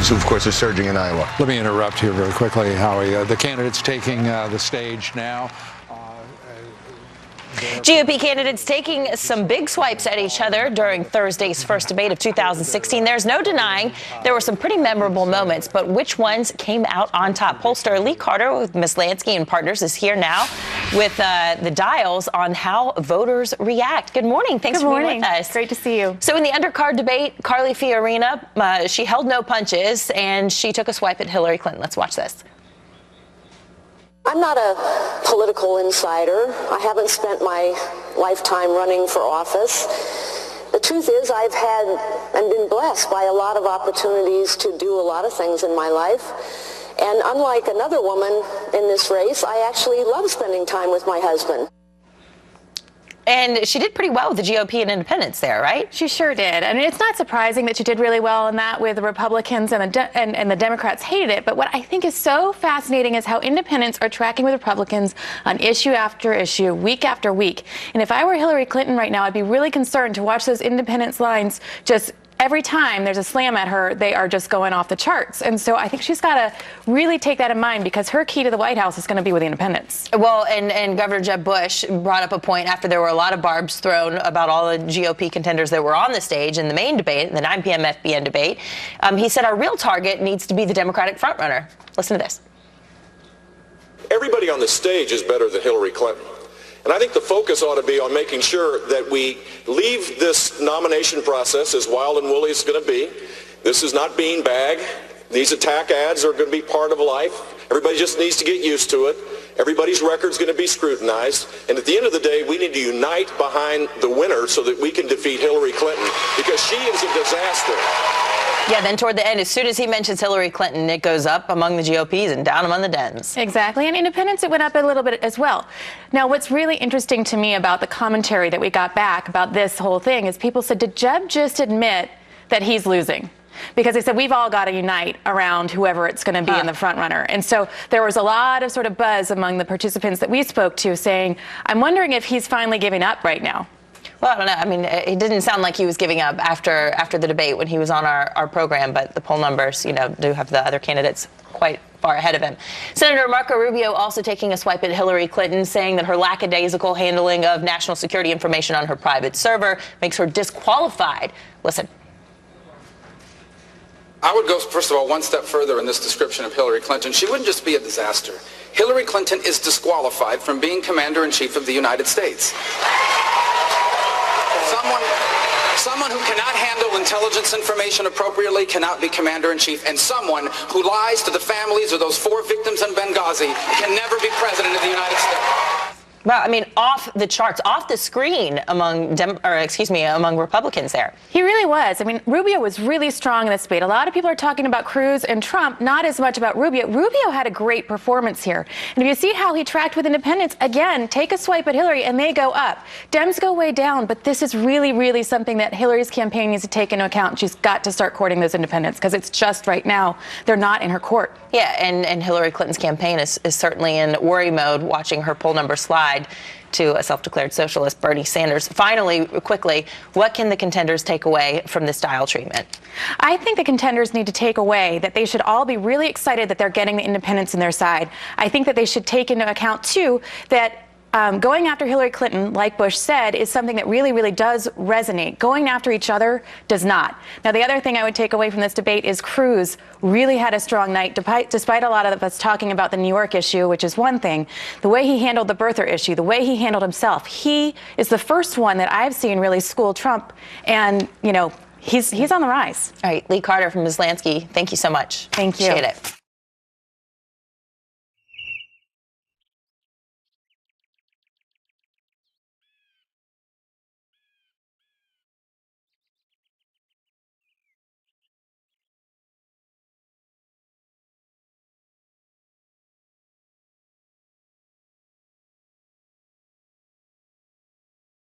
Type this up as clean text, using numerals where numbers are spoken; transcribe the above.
who, of course, are surging in Iowa. Let me interrupt here very quickly, Howie. The candidates taking the stage now. GOP candidates taking some big swipes at each other during Thursday's first debate of 2016. There's no denying there were some pretty memorable moments, but which ones came out on top? Pollster Lee Carter with Ms. Lansky and Partners is here now with the dials on how voters react. Good morning. Thanks for being with us. Great to see you. So in the undercard debate, Carly Fiorina, she held no punches and she took a swipe at Hillary Clinton. Let's watch this. I'm not a political insider. I haven't spent my lifetime running for office. The truth is I've had and been blessed by a lot of opportunities to do a lot of things in my life. And unlike another woman in this race, I actually love spending time with my husband. And she did pretty well with the GOP and independents there, right? She sure did. I mean, it's not surprising that she did really well in that with the Republicans and the Democrats hated it. But what I think is so fascinating is how independents are tracking with Republicans on issue after issue, week after week. And if I were Hillary Clinton right now, I'd be really concerned to watch those independents lines just every time there's a slam at her, they are just going off the charts. And so I think she's got to really take that in mind because her key to the White House is going to be with the independents. Well, and Governor Jeb Bush brought up a point after there were a lot of barbs thrown about all the GOP contenders that were on the stage in the main debate, the 9 p.m. FBN debate. He said our real target needs to be the Democratic frontrunner. Listen to this. Everybody on the stage is better than Hillary Clinton. And I think the focus ought to be on making sure that we leave this nomination process as wild and woolly as it's going to be. This is not beanbag. These attack ads are going to be part of life. Everybody just needs to get used to it. Everybody's record's going to be scrutinized. And at the end of the day, we need to unite behind the winner so that we can defeat Hillary Clinton because she is a disaster. Yeah, then toward the end, as soon as he mentions Hillary Clinton, it goes up among the GOPs and down among the Dems. Exactly. And independents, it went up a little bit as well. Now, what's really interesting to me about the commentary that we got back about this whole thing is people said, did Jeb just admit that he's losing? Because they said, we've all got to unite around whoever it's going to be in the front runner. And so there was a lot of sort of buzz among the participants that we spoke to saying, I'm wondering if he's finally giving up right now. Well, I don't know. I mean, it didn't sound like he was giving up after the debate when he was on our program, but the poll numbers, you know, do have the other candidates quite far ahead of him. Senator Marco Rubio also taking a swipe at Hillary Clinton, saying that her lackadaisical handling of national security information on her private server makes her disqualified. Listen. I would go, first of all, one step further in this description of Hillary Clinton. She wouldn't just be a disaster. Hillary Clinton is disqualified from being Commander-in-Chief of the United States. Someone who cannot handle intelligence information appropriately cannot be Commander-in-Chief, and someone who lies to the families of those 4 victims in Benghazi can never be President of the United States. Well, I mean, off the charts, off the screen among among Republicans there. He really was. I mean, Rubio was really strong in this debate. A lot of people are talking about Cruz and Trump, not as much about Rubio. Rubio had a great performance here. And if you see how he tracked with independents, again, take a swipe at Hillary and they go up. Dems go way down, but this is really, really something that Hillary's campaign needs to take into account. She's got to start courting those independents because it's just right now they're not in her court. Yeah, and Hillary Clinton's campaign is certainly in worry mode, watching her poll number slide to a self-declared socialist, Bernie Sanders. Finally, quickly, what can the contenders take away from this dial treatment? I think the contenders need to take away that they should all be really excited that they're getting the independents in their side. I think that they should take into account, too, that going after Hillary Clinton, like Bush said, is something that really, really does resonate. Going after each other does not. Now, the other thing I would take away from this debate is Cruz really had a strong night, despite a lot of us talking about the New York issue, which is one thing. The way he handled the birther issue, the way he handled himself, he is the first one that I've seen really school Trump, and, you know, he's on the rise. All right, Lee Carter from Ms. Lansky, thank you so much. Thank you. Appreciate it.